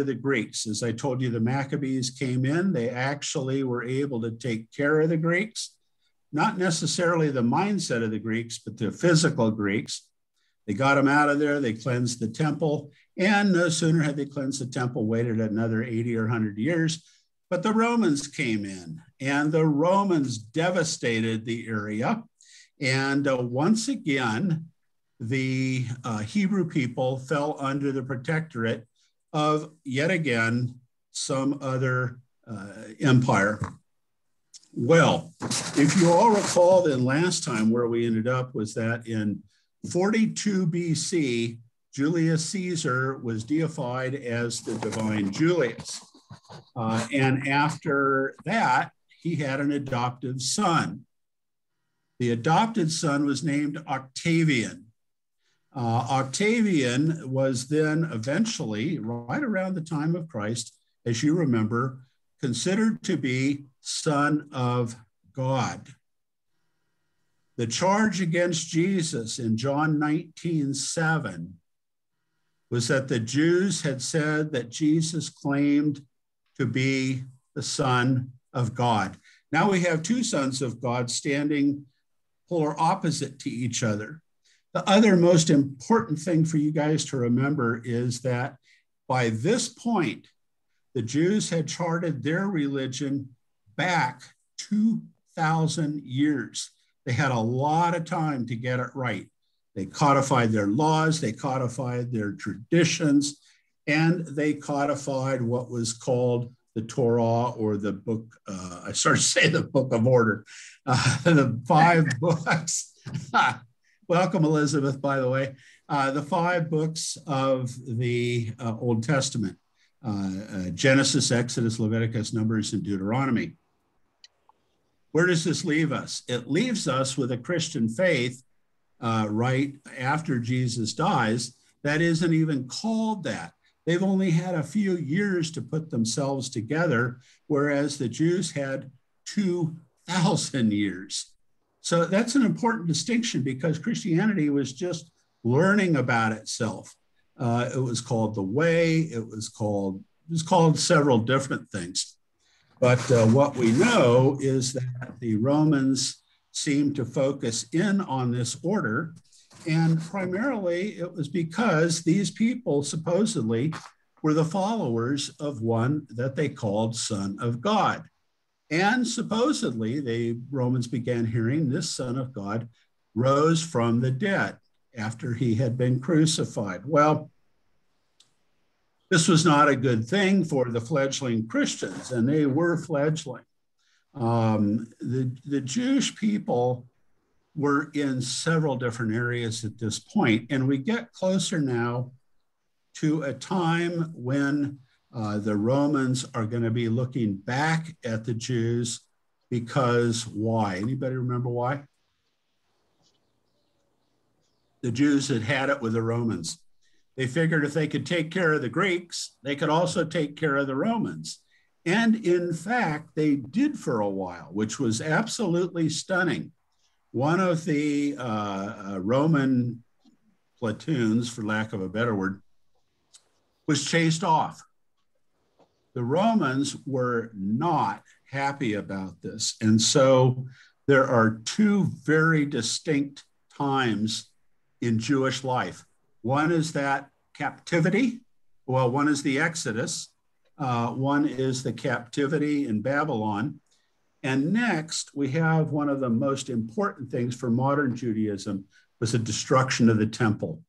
the Greeks. As I told you, the Maccabees came in. They actually were able to take care of the Greeks, not necessarily the mindset of the Greeks, but the physical Greeks. They got them out of there. They cleansed the temple. And no sooner had they cleansed the temple, waited another 80 or 100 years, but the Romans came in, and the Romans devastated the area. And once again, the Hebrew people fell under the protectorate of, yet again, some other empire. Well, if you all recall, then last time where we ended up was that in 42 BC, Julius Caesar was deified as the divine Julius. And after that, he had an adoptive son. The adopted son was named Octavian. Octavian was then eventually, right around the time of Christ, as you remember, considered to be Son of God. The charge against Jesus in John 19:7 was that the Jews had said that Jesus claimed to be the Son of God. Now we have two sons of God standing polar opposite to each other. The other most important thing for you guys to remember is that by this point, the Jews had charted their religion back 2,000 years. They had a lot of time to get it right. They codified their laws, they codified their traditions, and they codified what was called the Torah, or the book, I started to say the Book of Order, the 5 books. Welcome, Elizabeth, by the way. The 5 books of the Old Testament, Genesis, Exodus, Leviticus, Numbers, and Deuteronomy. Where does this leave us? It leaves us with a Christian faith right after Jesus dies that isn't even called that. They've only had a few years to put themselves together, whereas the Jews had 2,000 years. So that's an important distinction, because Christianity was just learning about itself. It was called the Way. It was called several different things. But what we know is that the Romans seemed to focus in on this order. And primarily it was because these people supposedly were the followers of one that they called Son of God. And supposedly the Romans began hearing this Son of God rose from the dead after he had been crucified. Well, this was not a good thing for the fledgling Christians, and they were fledgling. The Jewish people were in several different areas at this point, and we get closer now to a time when the Romans are going to be looking back at the Jews, because why? Anybody remember why? The Jews had had it with the Romans. They figured if they could take care of the Greeks, they could also take care of the Romans. And in fact, they did for a while, which was absolutely stunning. One of the Roman platoons, for lack of a better word, was chased off. The Romans were not happy about this. And so there are 2 very distinct times in Jewish life. One is that captivity. Well, one is the Exodus. One is the captivity in Babylon. And next, we have one of the most important things for modern Judaism was the destruction of the temple.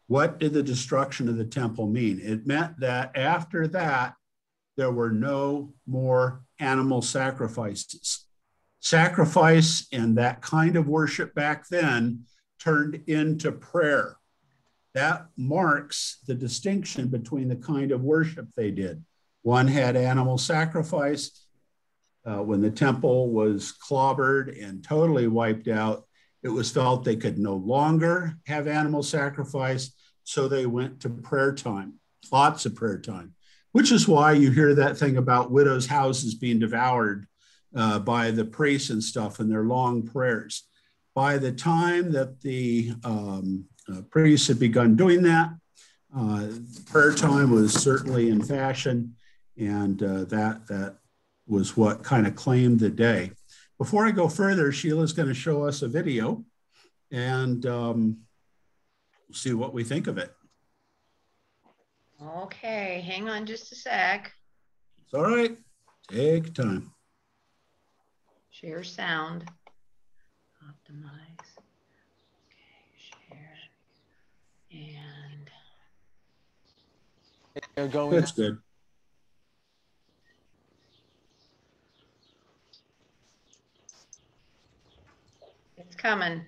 What did the destruction of the temple mean? It meant that after that, there were no more animal sacrifices. Sacrifice and that kind of worship back then turned into prayer. That marks the distinction between the kind of worship they did. One had animal sacrifice. When the temple was clobbered and totally wiped out, it was felt they could no longer have animal sacrifice, so they went to prayer time, lots of prayer time, which is why you hear that thing about widows' houses being devoured by the priests and stuff in their long prayers. By the time that the priests had begun doing that, Prayer time was certainly in fashion, and that was what kind of claimed the day. Before I go further, Sheila's going to show us a video, and see what we think of it. Okay, hang on just a sec. It's all right. Take time. Share sound. Optimize. Okay, share. And they're going. That's good. It's coming.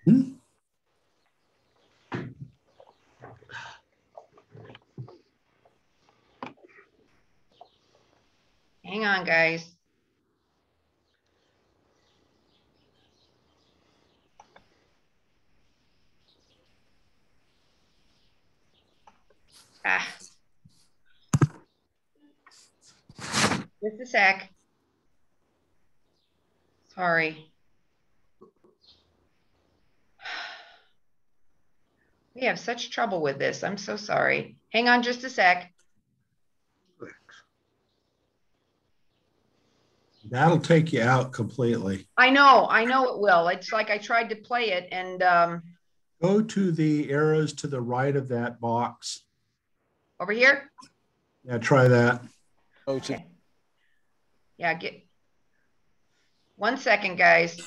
Hmm? Hang on, guys. Just a sec. Sorry. We have such trouble with this. I'm so sorry. Hang on just a sec. That'll take you out completely. I know it will. It's like I tried to play it and go to the arrows to the right of that box. Over here? Yeah, try that. Okay. Yeah, get 1 second, guys.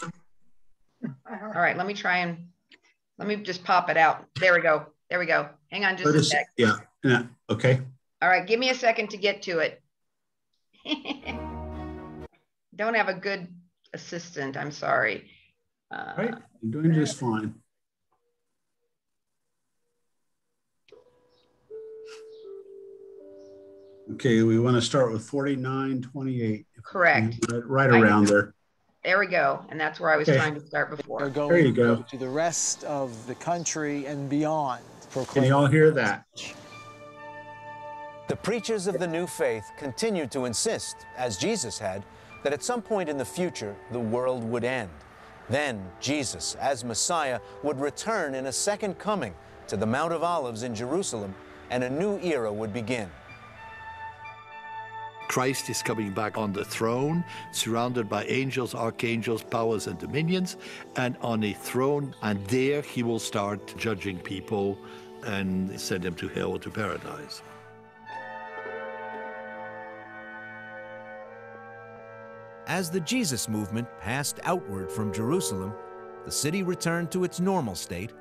All right, let me just pop it out. There we go. There we go. Hang on just a sec. Yeah. Okay. All right, give me a second to get to it. Don't have a good assistant. I'm sorry. All right, you're doing just fine. Okay, we want to start with 49:28. Correct. Right around there. There we go. And that's where I was trying to start before. There you go. To the rest of the country and beyond. Can you all hear that? The preachers of the new faith continued to insist, as Jesus had, that at some point in the future, the world would end. Then Jesus, as Messiah, would return in a second coming to the Mount of Olives in Jerusalem, and a new era would begin. Christ is coming back on the throne, surrounded by angels, archangels, powers, and dominions, and on a throne, and there he will start judging people and send them to hell or to paradise. As the Jesus movement passed outward from Jerusalem, the city returned to its normal state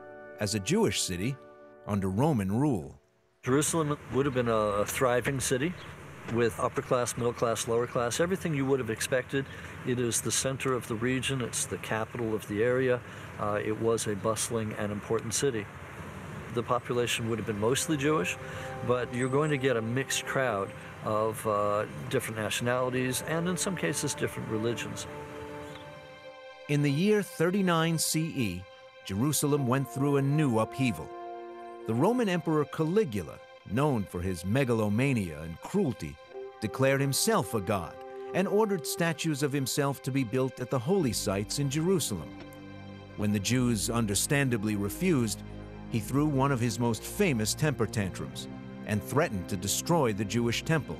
as a Jewish city under Roman rule. Jerusalem would have been a thriving city with upper class, middle class, lower class, everything you would have expected. It is the center of the region. It's the capital of the area. It was a bustling and important city. The population would have been mostly Jewish, but you're going to get a mixed crowd of different nationalities and in some cases different religions. In the year 39 CE, Jerusalem went through a new upheaval. The Roman Emperor Caligula, known for his megalomania and cruelty, declared himself a god and ordered statues of himself to be built at the holy sites in Jerusalem. When the Jews understandably refused, he threw one of his most famous temper tantrums and threatened to destroy the Jewish temple.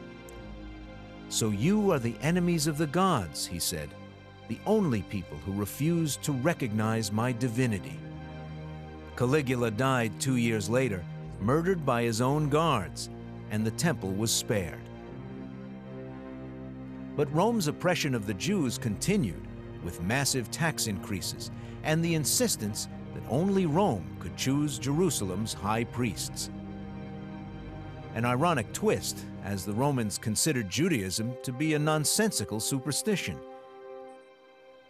"So you are the enemies of the gods," he said, "the only people who refuse to recognize my divinity." Caligula died 2 years later, murdered by his own guards, and the temple was spared. But Rome's oppression of the Jews continued, with massive tax increases and the insistence that only Rome could choose Jerusalem's high priests. An ironic twist, as the Romans considered Judaism to be a nonsensical superstition.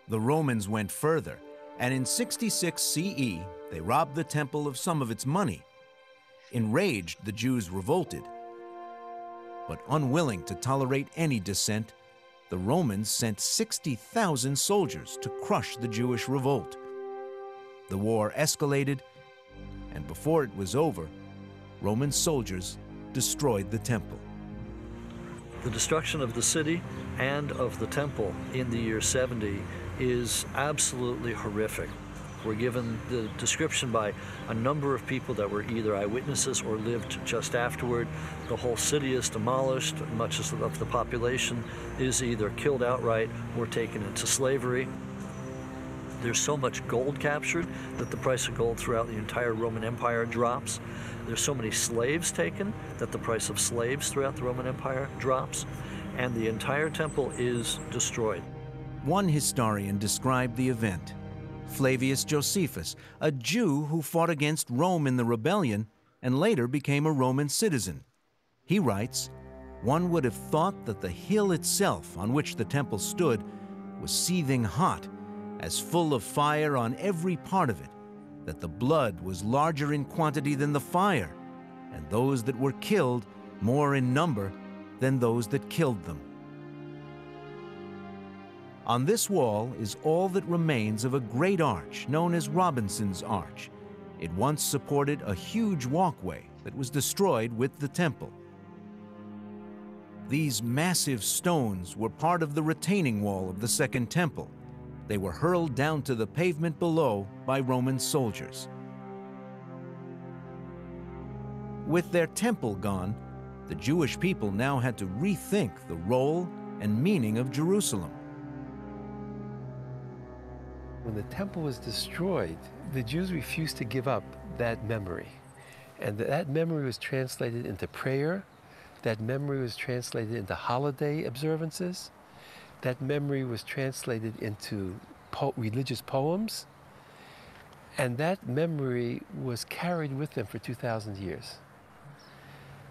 The Romans went further, and in 66 CE, they robbed the temple of some of its money. Enraged, the Jews revolted. But unwilling to tolerate any dissent, the Romans sent 60,000 soldiers to crush the Jewish revolt. The war escalated, and before it was over, Roman soldiers destroyed the temple. The destruction of the city and of the temple in the year 70 is absolutely horrific. We're given the description by a number of people that were either eyewitnesses or lived just afterward. The whole city is demolished. Much of the population is either killed outright or taken into slavery. There's so much gold captured that the price of gold throughout the entire Roman Empire drops. There's so many slaves taken that the price of slaves throughout the Roman Empire drops. And the entire temple is destroyed. One historian described the event. Flavius Josephus, a Jew who fought against Rome in the rebellion and later became a Roman citizen. He writes, "One would have thought that the hill itself on which the temple stood was seething hot, as full of fire on every part of it, that the blood was larger in quantity than the fire, and those that were killed more in number than those that killed them." On this wall is all that remains of a great arch known as Robinson's Arch. It once supported a huge walkway that was destroyed with the temple. These massive stones were part of the retaining wall of the Second Temple. They were hurled down to the pavement below by Roman soldiers. With their temple gone, the Jewish people now had to rethink the role and meaning of Jerusalem. When the temple was destroyed, the Jews refused to give up that memory. And that memory was translated into prayer. That memory was translated into holiday observances. That memory was translated into religious poems. And that memory was carried with them for 2,000 years.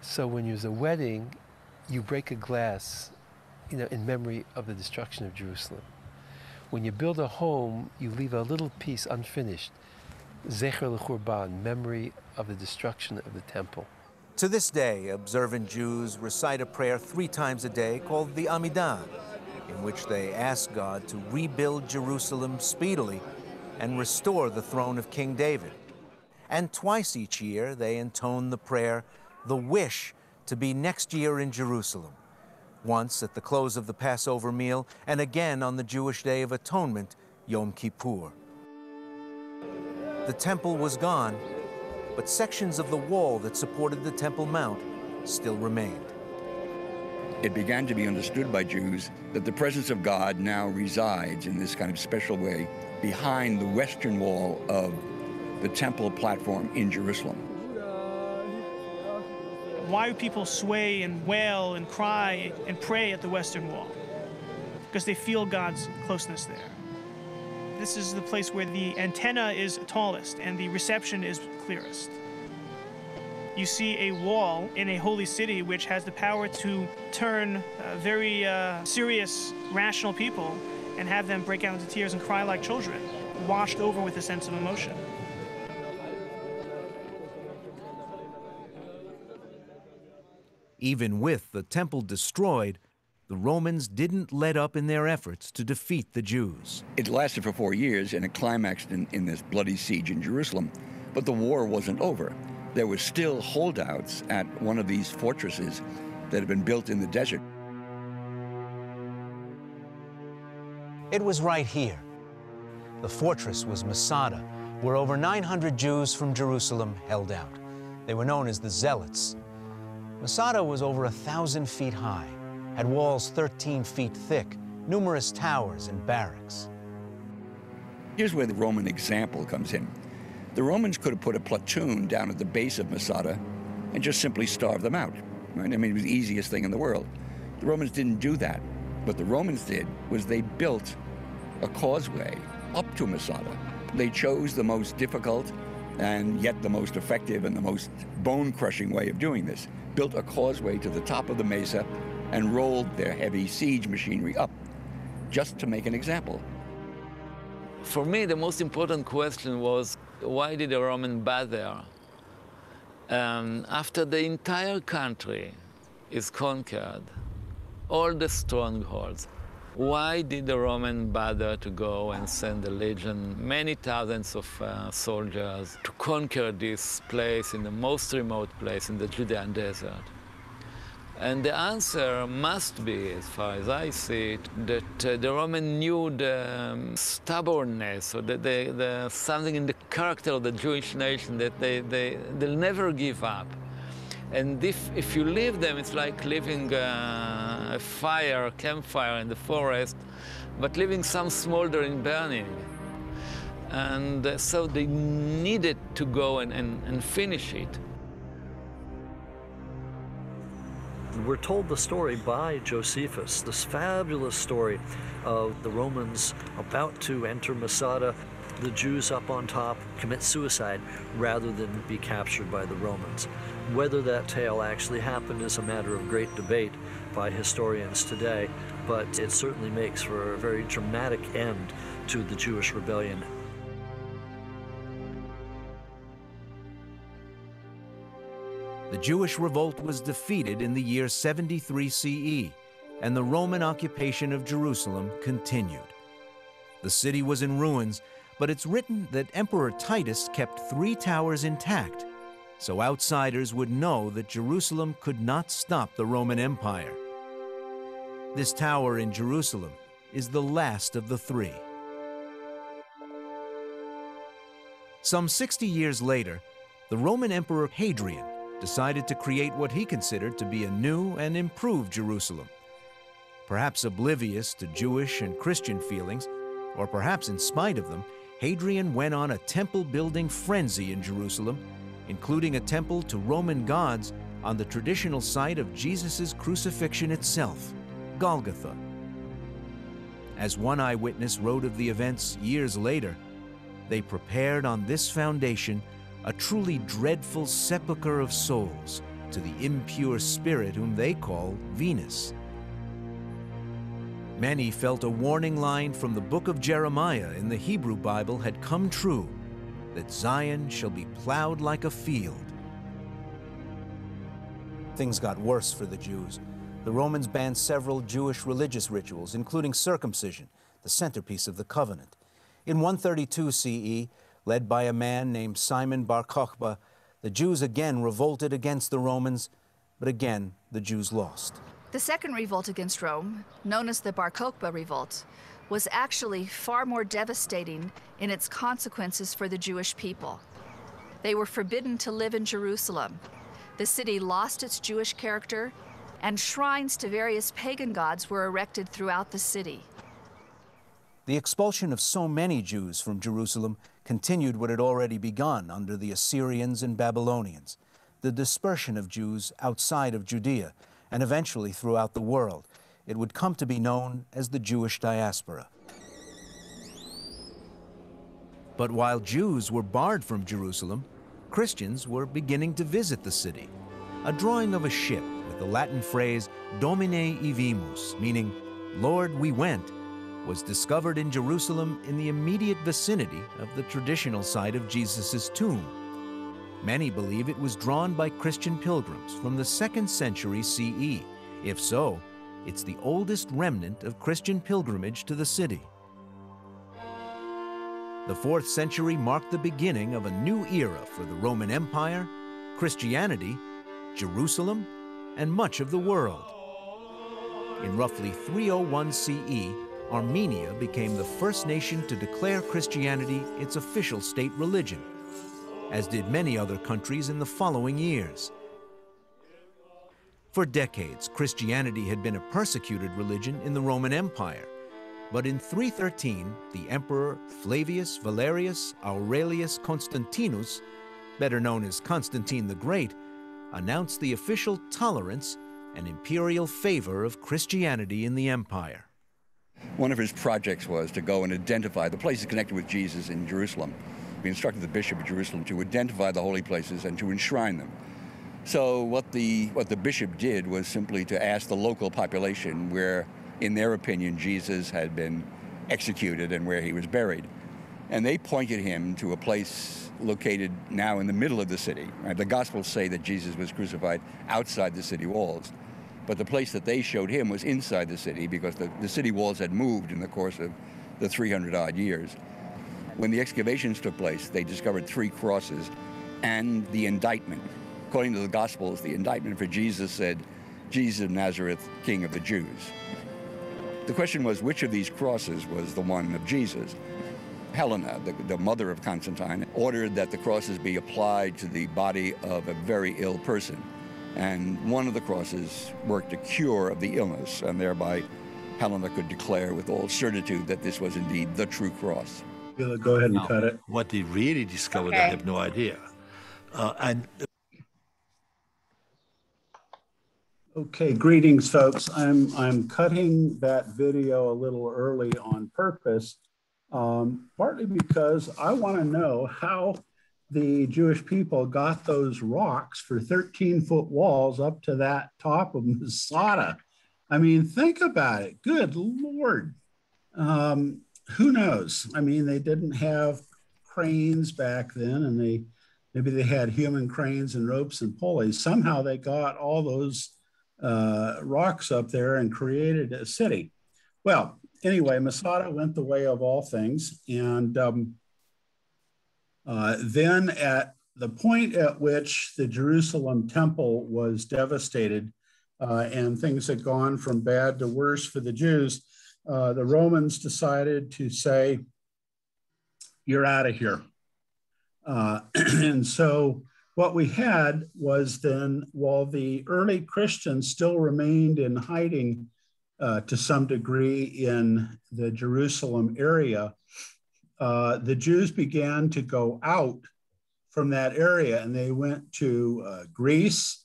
So when there's a wedding, you break a glass, in memory of the destruction of Jerusalem. When you build a home, you leave a little piece unfinished, Zecher l'Churban, memory of the destruction of the temple. To this day, observant Jews recite a prayer 3 times a day called the Amidah, in which they ask God to rebuild Jerusalem speedily and restore the throne of King David. And twice each year, they intone the prayer, the wish to be next year in Jerusalem, once at the close of the Passover meal, and again on the Jewish Day of Atonement, Yom Kippur. The temple was gone, but sections of the wall that supported the Temple Mount still remained. It began to be understood by Jews that the presence of God now resides in this kind of special way behind the western wall of the temple platform in Jerusalem. Why do people sway and wail and cry and pray at the Western Wall? Because they feel God's closeness there. This is the place where the antenna is tallest and the reception is clearest. You see a wall in a holy city which has the power to turn very serious, rational people and have them break out into tears and cry like children, washed over with a sense of emotion. Even with the temple destroyed, the Romans didn't let up in their efforts to defeat the Jews. It lasted for 4 years and it climaxed in this bloody siege in Jerusalem. But the war wasn't over. There were still holdouts at one of these fortresses that had been built in the desert. It was right here. The fortress was Masada, where over 900 Jews from Jerusalem held out. They were known as the Zealots. Masada was over 1,000 feet high, had walls 13 feet thick, numerous towers and barracks. Here's where the Roman example comes in. The Romans could have put a platoon down at the base of Masada and just simply starved them out. Right? I mean, it was the easiest thing in the world. The Romans didn't do that. What the Romans did was they built a causeway up to Masada. They chose the most difficult and yet the most effective and the most bone-crushing way of doing this. Built a causeway to the top of the mesa and rolled their heavy siege machinery up, just to make an example. For me, the most important question was, why did the Roman bother? After the entire country is conquered, all the strongholds, why did the Roman bother to go and send a legion, many thousands of soldiers, to conquer this place in the most remote place in the Judean desert? And the answer must be, as far as I see it, that the Roman knew the stubbornness or the something in the character of the Jewish nation that they'll never give up. And if you leave them, it's like leaving a campfire in the forest, but leaving some smoldering burning. And so they needed to go and finish it. We're told the story by Josephus, this fabulous story of the Romans about to enter Masada, the Jews up on top commit suicide rather than be captured by the Romans. Whether that tale actually happened is a matter of great debate by historians today, but it certainly makes for a very dramatic end to the Jewish rebellion. The Jewish revolt was defeated in the year 73 CE, and the Roman occupation of Jerusalem continued. The city was in ruins, but it's written that Emperor Titus kept 3 towers intact, so outsiders would know that Jerusalem could not stop the Roman Empire. This tower in Jerusalem is the last of the 3. Some 60 years later, the Roman Emperor Hadrian decided to create what he considered to be a new and improved Jerusalem. Perhaps oblivious to Jewish and Christian feelings, or perhaps in spite of them, Hadrian went on a temple-building frenzy in Jerusalem, including a temple to Roman gods on the traditional site of Jesus' crucifixion itself, Golgotha. As one eyewitness wrote of the events years later, they prepared on this foundation a truly dreadful sepulchre of souls to the impure spirit whom they call Venus. Many felt a warning line from the book of Jeremiah in the Hebrew Bible had come true, that Zion shall be plowed like a field. Things got worse for the Jews. The Romans banned several Jewish religious rituals, including circumcision, the centerpiece of the covenant. In 132 CE, led by a man named Simon Barcoba, the Jews again revolted against the Romans, but again the Jews lost. The second revolt against Rome, known as the Barcoba Revolt, was actually far more devastating in its consequences for the Jewish people. They were forbidden to live in Jerusalem. The city lost its Jewish character, and shrines to various pagan gods were erected throughout the city. The expulsion of so many Jews from Jerusalem continued what had already begun under the Assyrians and Babylonians, the dispersion of Jews outside of Judea, and eventually throughout the world. It would come to be known as the Jewish Diaspora. But while Jews were barred from Jerusalem, Christians were beginning to visit the city. A drawing of a ship with the Latin phrase Domine Ivimus, meaning, Lord, we went, was discovered in Jerusalem in the immediate vicinity of the traditional site of Jesus' tomb. Many believe it was drawn by Christian pilgrims from the 2nd century CE. If so, it's the oldest remnant of Christian pilgrimage to the city. The 4th century marked the beginning of a new era for the Roman Empire, Christianity, Jerusalem, and much of the world. In roughly 301 CE, Armenia became the first nation to declare Christianity its official state religion, as did many other countries in the following years. For decades, Christianity had been a persecuted religion in the Roman Empire, but in 313, the Emperor Flavius Valerius Aurelius Constantinus, better known as Constantine the Great, announced the official tolerance and imperial favor of Christianity in the empire. One of his projects was to go and identify the places connected with Jesus in Jerusalem. He instructed the bishop of Jerusalem to identify the holy places and to enshrine them. So what the bishop did was simply to ask the local population where, in their opinion, Jesus had been executed and where he was buried. And they pointed him to a place located now in the middle of the city. Right? The Gospels say that Jesus was crucified outside the city walls. But the place that they showed him was inside the city because the city walls had moved in the course of the 300-odd years. When the excavations took place, they discovered 3 crosses and the indictment. According to the Gospels, the indictment for Jesus said, Jesus of Nazareth, King of the Jews. The question was, which of these crosses was the one of Jesus? Helena, the mother of Constantine, ordered that the crosses be applied to the body of a very ill person. And one of the crosses worked a cure of the illness, and thereby Helena could declare with all certitude that this was indeed the true cross. Go ahead and cut it. What they really discovered, Okay. I have no idea. Okay, greetings, folks. I'm cutting that video a little early on purpose, partly because I want to know how the Jewish people got those rocks for 13-foot walls up to that top of Masada. I mean, think about it. Good Lord. Who knows? I mean, they didn't have cranes back then, and maybe they had human cranes and ropes and pulleys. Somehow they got all those rocks up there and created a city. Well, anyway, Masada went the way of all things. And then at the point at which the Jerusalem temple was devastated and things had gone from bad to worse for the Jews, the Romans decided to say, you're out of here. And so what we had was then, while the early Christians still remained in hiding to some degree in the Jerusalem area, the Jews began to go out from that area, and they went to Greece,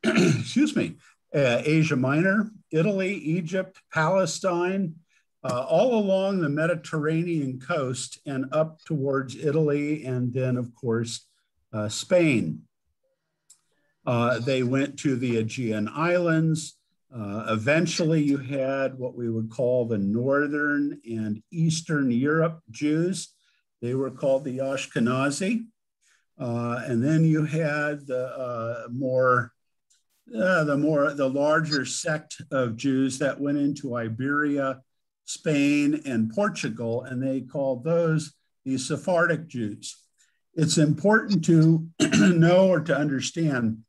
excuse me, Asia Minor, Italy, Egypt, Palestine, all along the Mediterranean coast and up towards Italy, and then, of course, Spain. They went to the Aegean Islands. Eventually, you had what we would call the Northern and Eastern Europe Jews. They were called the Ashkenazi. And then you had the larger sect of Jews that went into Iberia, Spain, and Portugal, and they called those the Sephardic Jews. It's important to know or to understand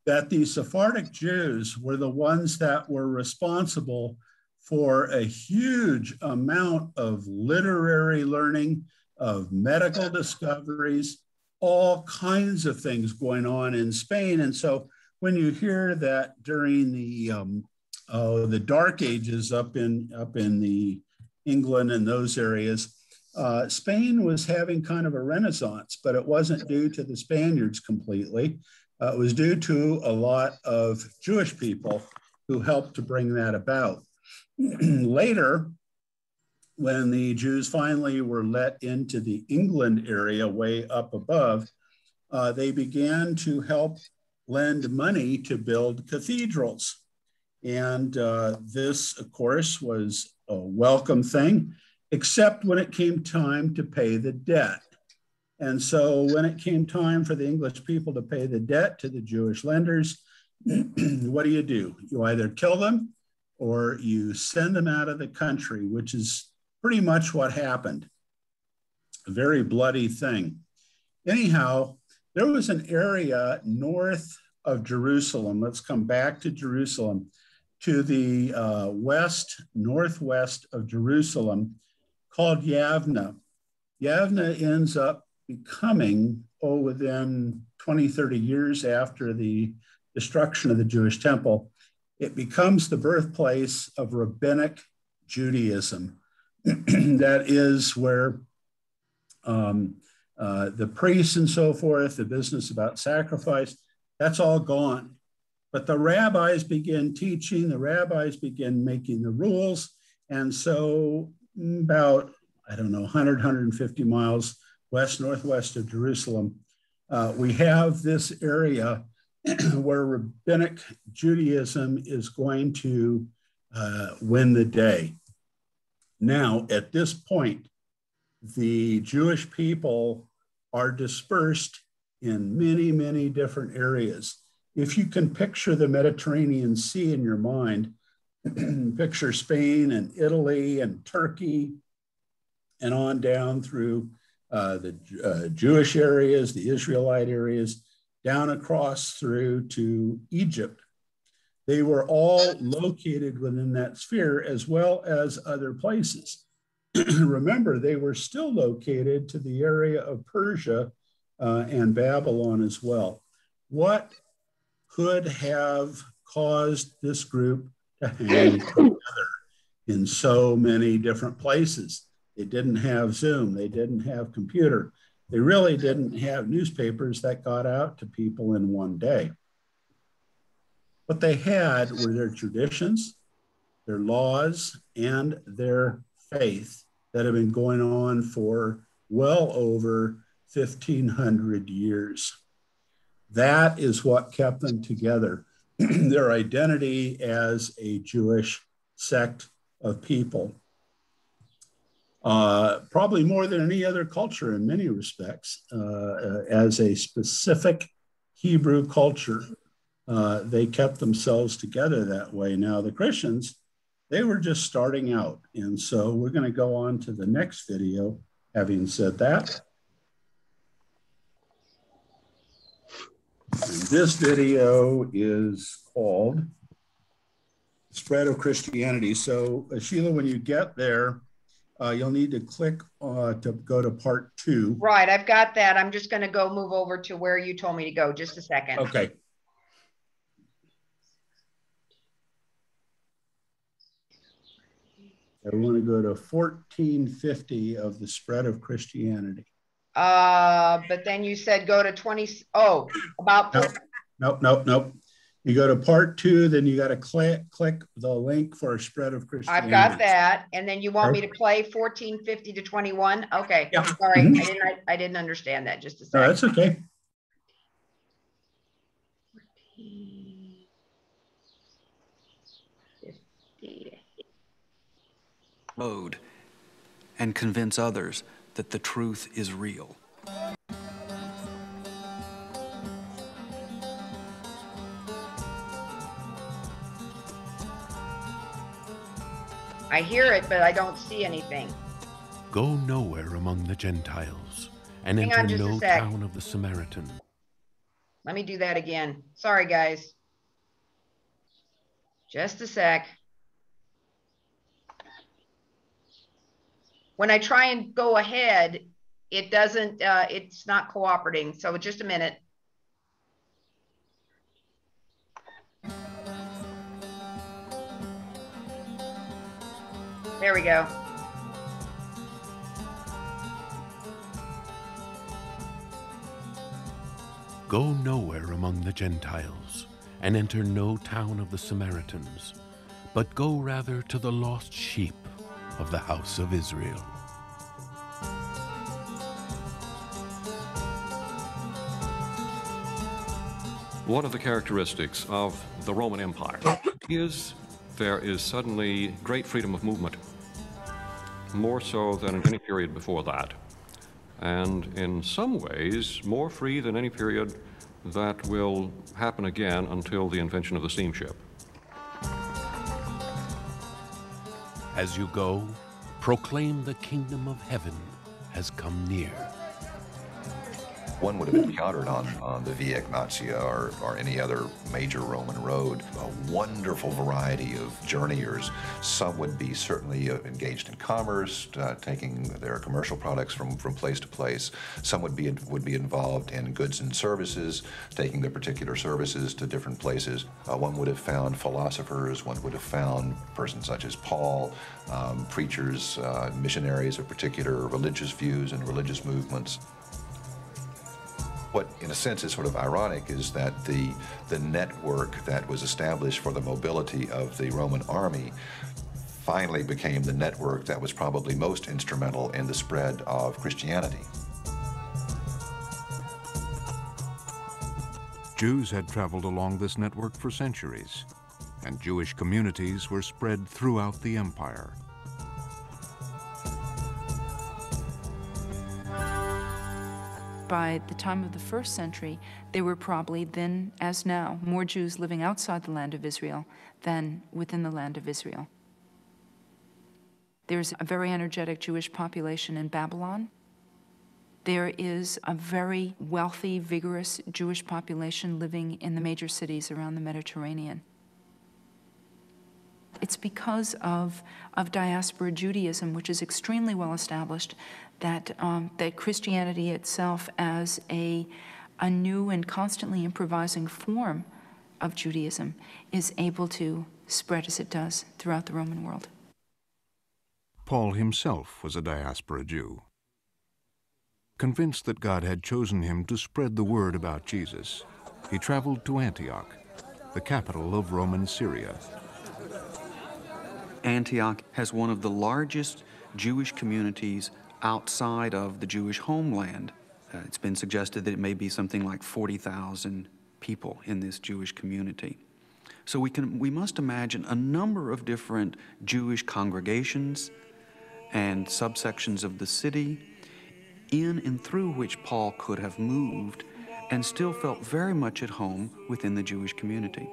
that the Sephardic Jews were the ones that were responsible for a huge amount of literary learning, of medical discoveries, all kinds of things going on in Spain. And so when you hear that during the Dark Ages up in the England and those areas, Spain was having kind of a renaissance, but it wasn't due to the Spaniards completely. It was due to a lot of Jewish people who helped to bring that about. Later, when the Jews finally were let into the England area way up above, they began to help lend money to build cathedrals. And this, of course, was a welcome thing, except when it came time to pay the debt. And so when it came time for the English people to pay the debt to the Jewish lenders, what do? You either kill them or you send them out of the country, which is pretty much what happened. A very bloody thing. Anyhow, there was an area north of Jerusalem. Let's come back to Jerusalem, to the northwest of Jerusalem, called Yavna. Yavna ends up becoming, within 20, 30 years after the destruction of the Jewish temple, it becomes the birthplace of rabbinic Judaism. That is where the priests and so forth, the business about sacrifice, that's all gone. But the rabbis begin teaching, the rabbis begin making the rules. And so about, 100, 150 miles west-northwest of Jerusalem, we have this area where rabbinic Judaism is going to win the day. Now, at this point, the Jewish people are dispersed in many, many different areas. If you can picture the Mediterranean Sea in your mind, picture Spain and Italy and Turkey and on down through the Jewish areas, the Israelite areas, down across through to Egypt. They were all located within that sphere as well as other places. Remember, they were still located to the area of Persia and Babylon as well. What could have caused this group to hang together in so many different places? They didn't have Zoom. They didn't have computer. They really didn't have newspapers that got out to people in one day. What they had were their traditions, their laws, and their faith that have been going on for well over 1,500 years. That is what kept them together, their identity as a Jewish sect of people. Probably more than any other culture in many respects, as a specific Hebrew culture, they kept themselves together that way. Now, the Christians, they were just starting out. And so we're going to go on to the next video, having said that. And this video is called Spread of Christianity. So, Sheila, when you get there, you'll need to click to go to part 2. Right, I've got that. I'm just going to go move over to where you told me to go. Just a second. Okay. I want to go to 1450 of the Spread of Christianity. But then you said go to 20. Oh, about. Nope. You go to part 2, then you got to click the link for a Spread of Christianity. I've got that. And then you want me to play 1450 to 21? Okay. Yeah. Sorry. I didn't understand that. Just a second. No, that's okay. Road and convince others that the truth is real. I hear it, but I don't see anything. Go nowhere among the Gentiles and Hang on enter just a no sec. town of the Samaritan. Let me do that again. Sorry, guys. Just a sec. When I try and go ahead, it doesn't, it's not cooperating. So just a minute. There we go. Go nowhere among the Gentiles and enter no town of the Samaritans, but go rather to the lost sheep of the house of Israel. One of the characteristics of the Roman Empire is there is suddenly great freedom of movement, more so than in any period before that, and in some ways more free than any period that will happen again until the invention of the steamship. As you go, proclaim the kingdom of heaven has come near. One would have encountered on the Via Egnatia or any other major Roman road a wonderful variety of journeyers. Some would be certainly engaged in commerce, taking their commercial products from place to place. Some would be involved in goods and services, taking their particular services to different places. One would have found philosophers. One would have found persons such as Paul, preachers, missionaries of particular religious views and religious movements. What, in a sense, is sort of ironic is that the network that was established for the mobility of the Roman army finally became the network that was probably most instrumental in the spread of Christianity. Jews had traveled along this network for centuries, and Jewish communities were spread throughout the empire. By the time of the 1st century, there were probably then, as now, more Jews living outside the land of Israel than within the land of Israel. There's a very energetic Jewish population in Babylon. There is a very wealthy, vigorous Jewish population living in the major cities around the Mediterranean. It's because of diaspora Judaism, which is extremely well established, that Christianity itself as a new and constantly improvising form of Judaism is able to spread as it does throughout the Roman world. Paul himself was a diaspora Jew. Convinced that God had chosen him to spread the word about Jesus, he traveled to Antioch, the capital of Roman Syria. Antioch has one of the largest Jewish communities outside of the Jewish homeland. It's been suggested that it may be something like 40,000 people in this Jewish community. So we must imagine a number of different Jewish congregations and subsections of the city in and through which Paul could have moved and still felt very much at home within the Jewish community.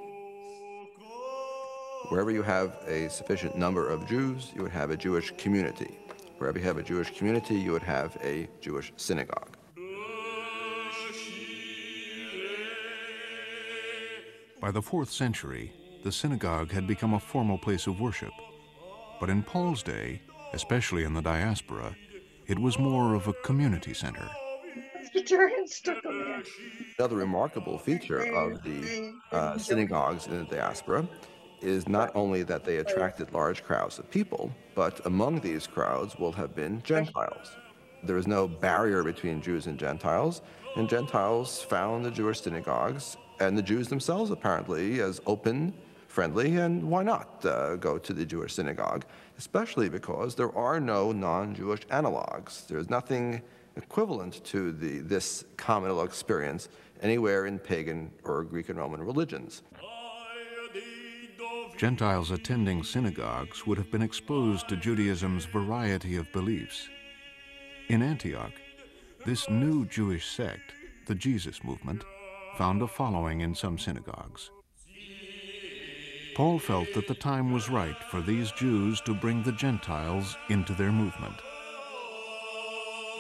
Wherever you have a sufficient number of Jews, you would have a Jewish community. Wherever you have a Jewish community, you would have a Jewish synagogue. By the 4th century, the synagogue had become a formal place of worship. But in Paul's day, especially in the diaspora, it was more of a community center. Another remarkable feature of the synagogues in the diaspora is not only that they attracted large crowds of people, but among these crowds will have been Gentiles. There is no barrier between Jews and Gentiles found the Jewish synagogues, and the Jews themselves apparently as open, friendly, and why not go to the Jewish synagogue, especially because there are no non-Jewish analogs. There's nothing equivalent to this communal experience anywhere in pagan or Greek and Roman religions. Gentiles attending synagogues would have been exposed to Judaism's variety of beliefs. In Antioch, this new Jewish sect, the Jesus movement, found a following in some synagogues. Paul felt that the time was right for these Jews to bring the Gentiles into their movement.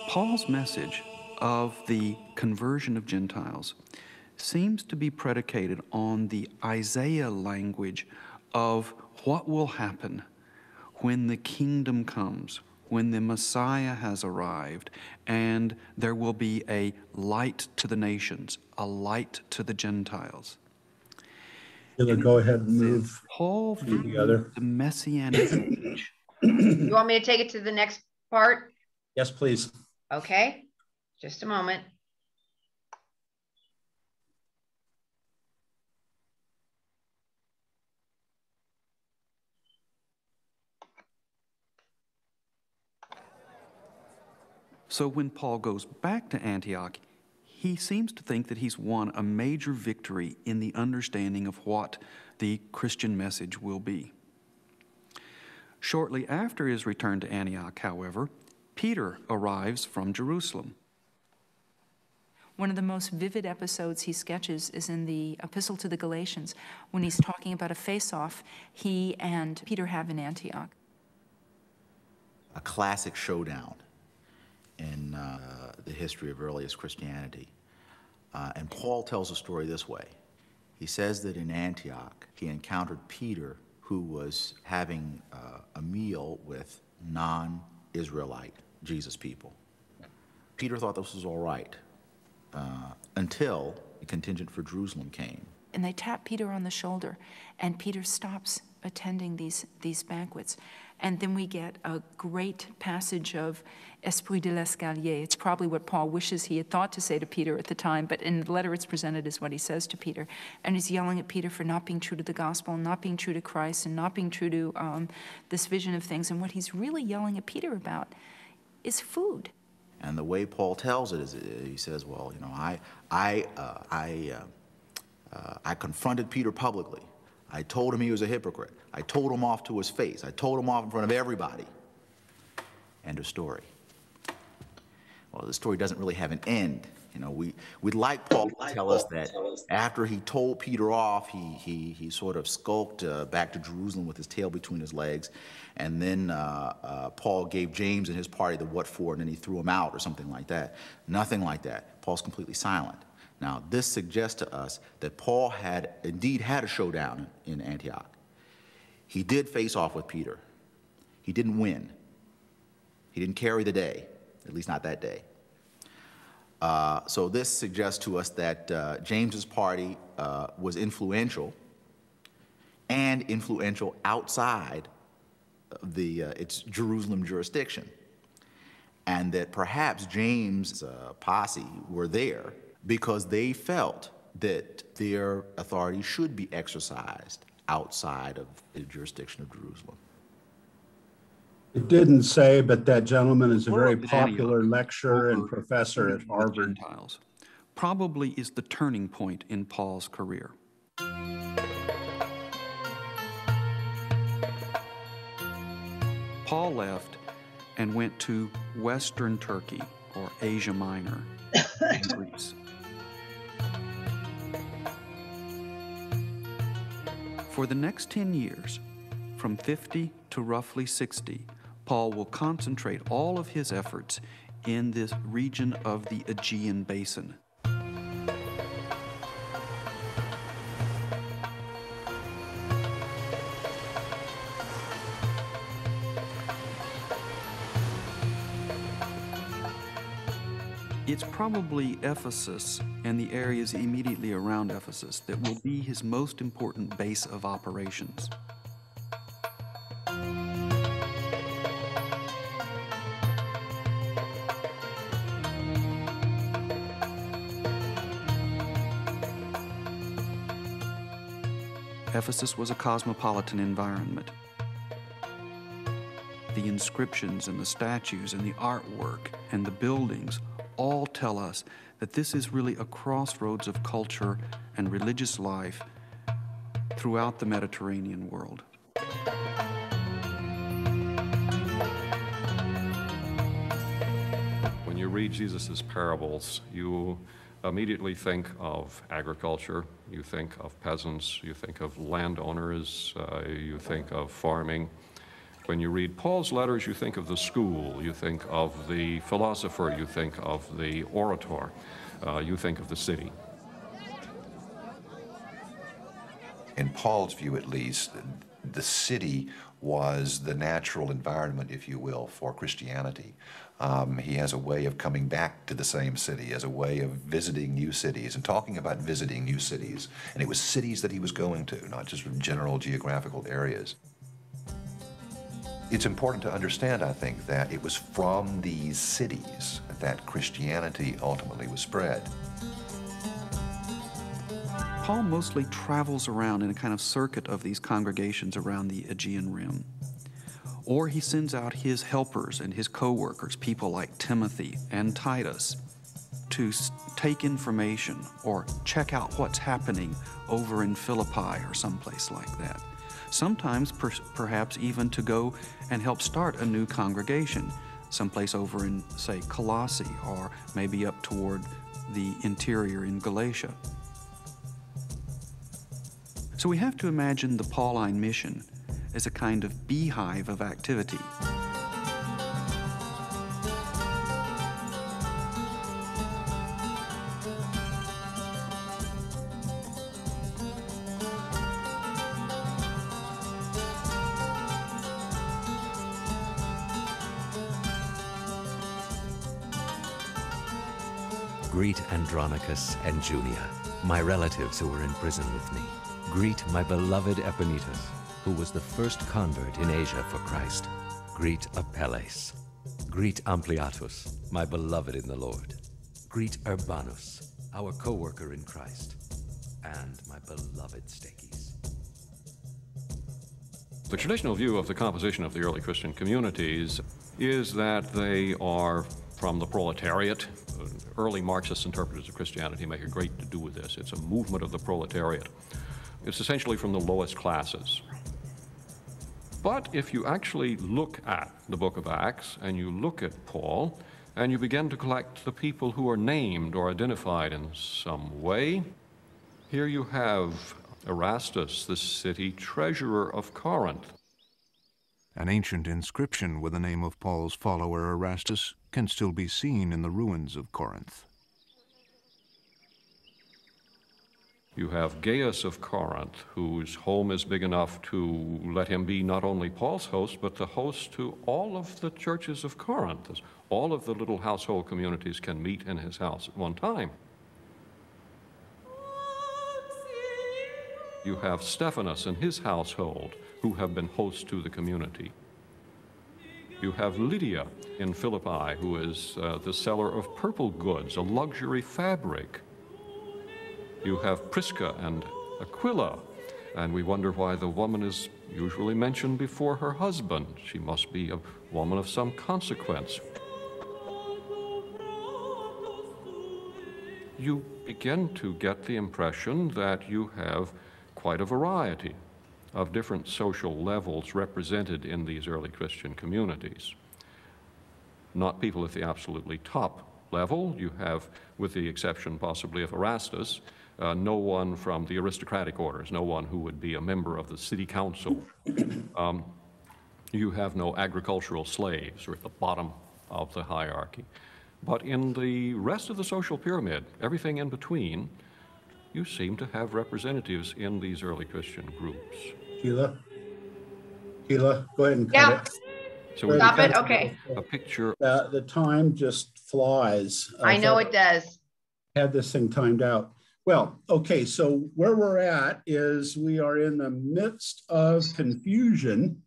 Paul's message of the conversion of Gentiles seems to be predicated on the Isaiah language of what will happen when the kingdom comes, when the Messiah has arrived, and there will be a light to the nations, a light to the Gentiles. Go ahead and move Paul together. The Messianic age. You want me to take it to the next part? Yes, please. Okay, just a moment. So when Paul goes back to Antioch, he seems to think that he's won a major victory in the understanding of what the Christian message will be. Shortly after his return to Antioch, however, Peter arrives from Jerusalem. One of the most vivid episodes he sketches is in the Epistle to the Galatians, when he's talking about a face-off he and Peter have in Antioch. A classic showdown in the history of earliest Christianity. And Paul tells the story this way. He says that in Antioch, he encountered Peter, who was having a meal with non-Israelite Jesus people. Peter thought this was all right until the contingent for Jerusalem came. And they tap Peter on the shoulder, and Peter stops attending these banquets. And then we get a great passage of Esprit de l'escalier. It's probably what Paul wishes he had thought to say to Peter at the time, but in the letter it's presented as what he says to Peter. And he's yelling at Peter for not being true to the gospel, and not being true to Christ, and not being true to this vision of things. And what he's really yelling at Peter about is food. And the way Paul tells it is, he says, well, you know, I confronted Peter publicly. I told him he was a hypocrite. I told him off to his face. I told him off in front of everybody. End of story. Well, the story doesn't really have an end. You know, we'd like Paul to tell us that after he told Peter off, he sort of skulked back to Jerusalem with his tail between his legs, and then Paul gave James and his party the what for, and then he threw him out or something like that. Nothing like that. Paul's completely silent. Now, this suggests to us that Paul had indeed had a showdown in Antioch. He did face off with Peter. He didn't win. He didn't carry the day, at least not that day. So this suggests to us that James's party was influential, and influential outside its Jerusalem jurisdiction, and that perhaps James' posse were there because they felt that their authority should be exercised outside of the jurisdiction of Jerusalem. It didn't say, but that gentleman is a very Antioch, popular lecturer and professor at Harvard. Gentiles probably is the turning point in Paul's career. Paul left and went to Western Turkey, or Asia Minor, in Greece. For the next 10 years, from 50 to roughly 60, Paul will concentrate all of his efforts in this region of the Aegean Basin. It's probably Ephesus and the areas immediately around Ephesus that will be his most important base of operations. Ephesus was a cosmopolitan environment. The inscriptions and the statues and the artwork and the buildings all tell us that this is really a crossroads of culture and religious life throughout the Mediterranean world. When you read Jesus' parables, you immediately think of agriculture, you think of peasants, you think of landowners, you think of farming. When you read Paul's letters, you think of the school, you think of the philosopher, you think of the orator, you think of the city. In Paul's view, at least, the city was the natural environment, if you will, for Christianity. He has a way of coming back to the same city, as a way of visiting new cities and talking about visiting new cities. And it was cities that he was going to, not just general geographical areas. It's important to understand, I think, that it was from these cities that Christianity ultimately was spread. Paul mostly travels around in a kind of circuit of these congregations around the Aegean Rim. Or he sends out his helpers and his co-workers, people like Timothy and Titus, to take information or check out what's happening over in Philippi or someplace like that. Sometimes perhaps even to go and help start a new congregation, someplace over in, say, Colossae, or maybe up toward the interior in Galatia. So we have to imagine the Pauline mission as a kind of beehive of activity. Greet Andronicus and Junia, my relatives who were in prison with me. Greet my beloved Epaenetus, who was the first convert in Asia for Christ. Greet Apelles. Greet Ampliatus, my beloved in the Lord. Greet Urbanus, our co-worker in Christ, and my beloved Stachys. The traditional view of the composition of the early Christian communities is that they are from the proletariat. Early Marxist interpreters of Christianity make a great to-do with this. It's a movement of the proletariat. It's essentially from the lowest classes. But if you actually look at the book of Acts and you look at Paul and you begin to collect the people who are named or identified in some way, here you have Erastus, the city treasurer of Corinth. An ancient inscription with the name of Paul's follower Erastus can still be seen in the ruins of Corinth. You have Gaius of Corinth, whose home is big enough to let him be not only Paul's host, but the host to all of the churches of Corinth. All of the little household communities can meet in his house at one time. You have Stephanus and his household, who have been hosts to the community. You have Lydia in Philippi, who is the seller of purple goods, a luxury fabric. You have Prisca and Aquila, and we wonder why the woman is usually mentioned before her husband. She must be a woman of some consequence. You begin to get the impression that you have quite a variety of different social levels represented in these early Christian communities. Not people at the absolutely top level. You have, with the exception possibly of Erastus, no one from the aristocratic orders, no one who would be a member of the city council. You have no agricultural slaves, or at the bottom of the hierarchy. But in the rest of the social pyramid, everything in between, you seem to have representatives in these early Christian groups. Sheila, go ahead and cut it. So stop it. Okay. A picture. The time just flies. I know it does. Had this thing timed out. Well, okay, so where we're at is we are in the midst of confusion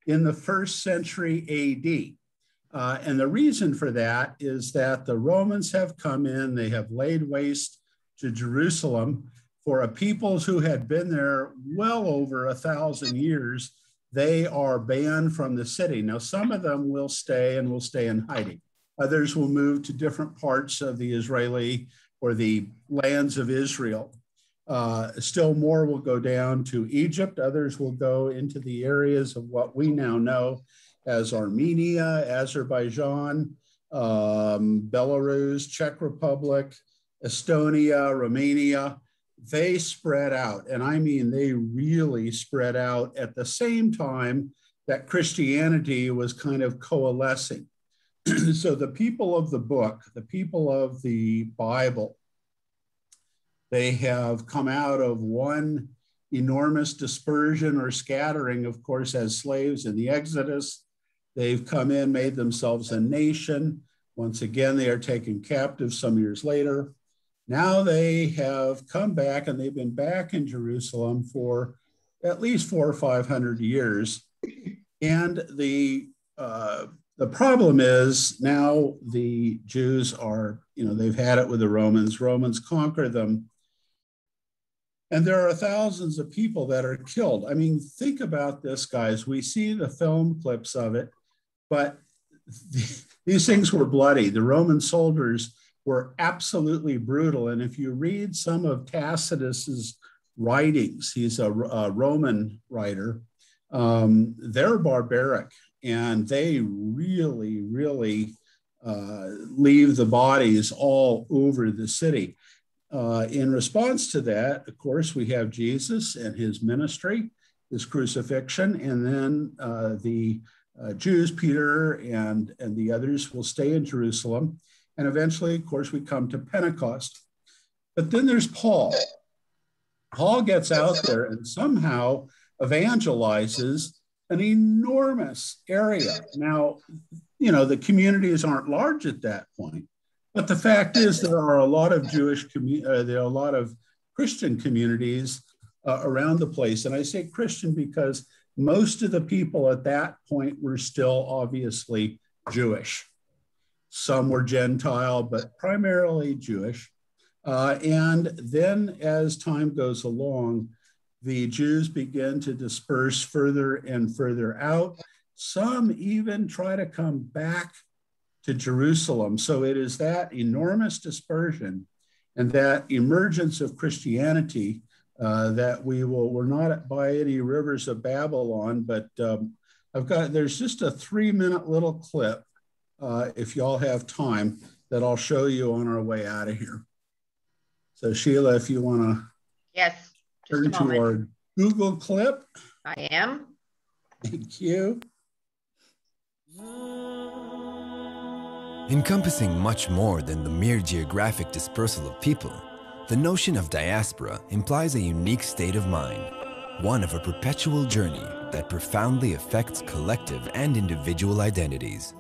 in the 1st century AD. And the reason for that is that the Romans have come in, they have laid waste to Jerusalem. For a peoples who had been there well over 1,000 years, they are banned from the city. Now, some of them will stay and will stay in hiding. Others will move to different parts of the Israeli or the lands of Israel. Still more will go down to Egypt. Others will go into the areas of what we now know as Armenia, Azerbaijan, Belarus, Czech Republic, Estonia, Romania. They spread out, and I mean they really spread out at the same time that Christianity was kind of coalescing. So the people of the book, the people of the Bible, they have come out of one enormous dispersion or scattering, of course, as slaves in the Exodus. They've come in, made themselves a nation. Once again, they are taken captive some years later. Now they have come back, and they've been back in Jerusalem for at least 400 or 500 years. And the problem is now the Jews are, they've had it with the Romans. Romans conquer them. And there are thousands of people that are killed. I mean, think about this, guys. We see the film clips of it, but these things were bloody. The Roman soldiers were absolutely brutal. And if you read some of Tacitus's writings, he's a Roman writer, they're barbaric, and they really, really leave the bodies all over the city. In response to that, of course, we have Jesus and his ministry, his crucifixion, and then the Jews, Peter and the others, will stay in Jerusalem. And eventually, of course, we come to Pentecost. But then there's Paul. Paul gets out there and somehow evangelizes an enormous area. Now, the communities aren't large at that point, but the fact is there are a lot of there are a lot of Christian communities around the place. And I say Christian because most of the people at that point were still obviously Jewish. Some were Gentile, but primarily Jewish. And then as time goes along, the Jews begin to disperse further and further out. Some even try to come back to Jerusalem. So it is that enormous dispersion and that emergence of Christianity that we're not by any rivers of Babylon, but there's just a 3-minute little clip, if y'all have time, that I'll show you on our way out of here. So Sheila, if you want to turn to our Google clip. I am. Thank you. Encompassing much more than the mere geographic dispersal of people, The notion of diaspora implies a unique state of mind, one of a perpetual journey that profoundly affects collective and individual identities.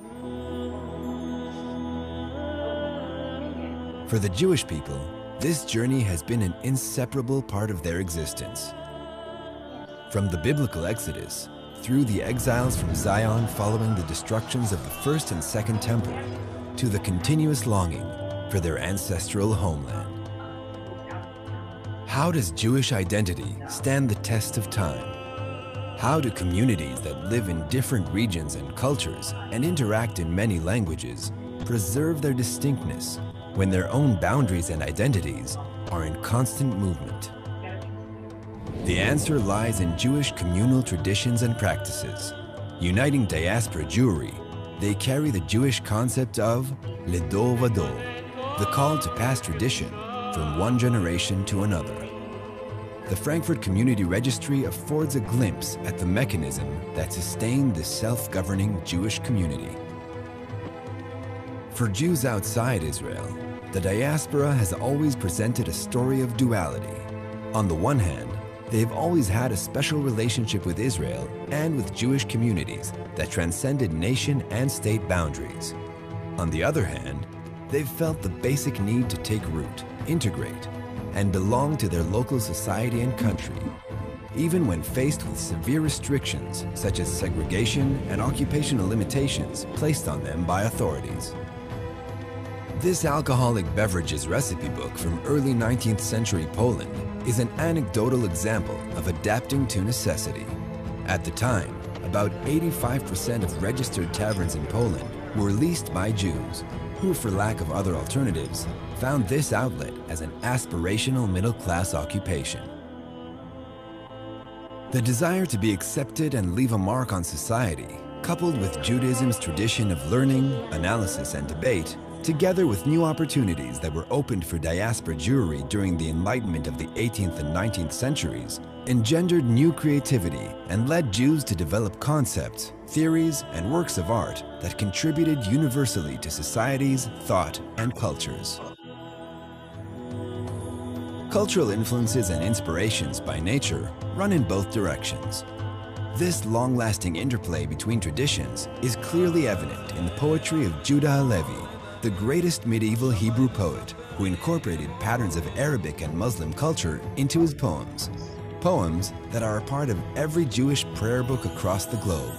For the Jewish people, this journey has been an inseparable part of their existence. From the biblical Exodus, through the exiles from Zion following the destructions of the First and Second Temple, to the continuous longing for their ancestral homeland. How does Jewish identity stand the test of time? How do communities that live in different regions and cultures and interact in many languages preserve their distinctness when their own boundaries and identities are in constant movement? The answer lies in Jewish communal traditions and practices. Uniting diaspora Jewry, they carry the Jewish concept of Ledor Vador, the call to pass tradition from one generation to another. The Frankfurt Community Registry affords a glimpse at the mechanism that sustained the self-governing Jewish community. For Jews outside Israel, the diaspora has always presented a story of duality. On the one hand, they've always had a special relationship with Israel and with Jewish communities that transcended nation and state boundaries. On the other hand, they've felt the basic need to take root, integrate, and belong to their local society and country, even when faced with severe restrictions such as segregation and occupational limitations placed on them by authorities. This alcoholic beverages recipe book from early 19th century Poland is an anecdotal example of adapting to necessity. At the time, about 85% of registered taverns in Poland were leased by Jews, who, for lack of other alternatives, found this outlet as an aspirational middle-class occupation. The desire to be accepted and leave a mark on society, coupled with Judaism's tradition of learning, analysis, and debate, together with new opportunities that were opened for diaspora Jewry during the Enlightenment of the 18th and 19th centuries, engendered new creativity and led Jews to develop concepts, theories, and works of art that contributed universally to societies, thought, and cultures. Cultural influences and inspirations by nature run in both directions. This long-lasting interplay between traditions is clearly evident in the poetry of Judah Halevi, the greatest medieval Hebrew poet who incorporated patterns of Arabic and Muslim culture into his poems. Poems that are a part of every Jewish prayer book across the globe.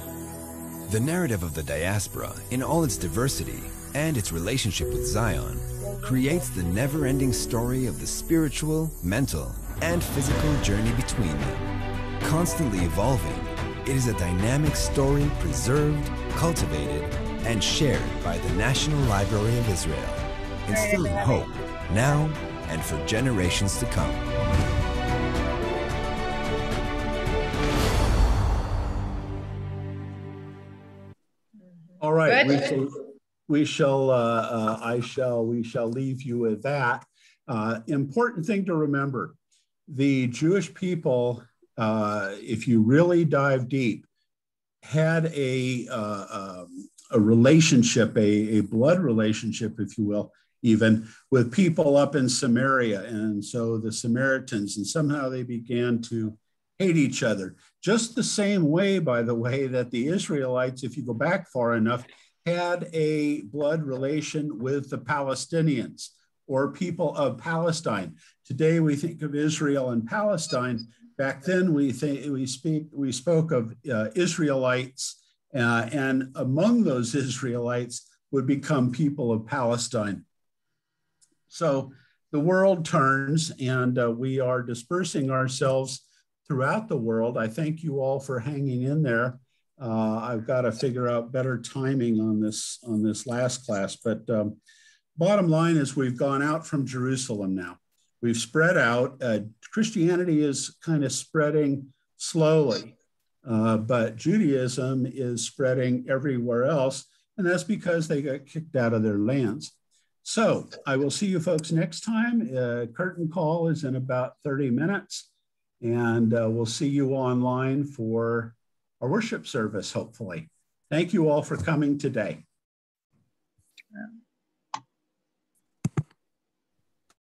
The narrative of the diaspora, in all its diversity and its relationship with Zion, creates the never-ending story of the spiritual, mental, and physical journey between them. Constantly evolving, it is a dynamic story preserved, cultivated, and shared by the National Library of Israel, instilling hope now and for generations to come. All right, we shall leave you with that. Important thing to remember, the Jewish people, if you really dive deep, had a relationship, a blood relationship, if you will, even with people up in Samaria. And so the Samaritans, and somehow they began to hate each other. Just the same way, by the way, that the Israelites, if you go back far enough, had a blood relation with the Palestinians or people of Palestine. Today we think of Israel and Palestine. Back then we spoke of Israelites, and among those Israelites would become people of Palestine. So the world turns, and we are dispersing ourselves throughout the world. I thank you all for hanging in there. I've got to figure out better timing on this last class, but bottom line is we've gone out from Jerusalem now. We've spread out. Christianity is kind of spreading slowly, but Judaism is spreading everywhere else, and that's because they got kicked out of their lands. So I will see you folks next time. Curtain call is in about 30 minutes, and we'll see you online for our worship service, hopefully. Thank you all for coming today. Yeah.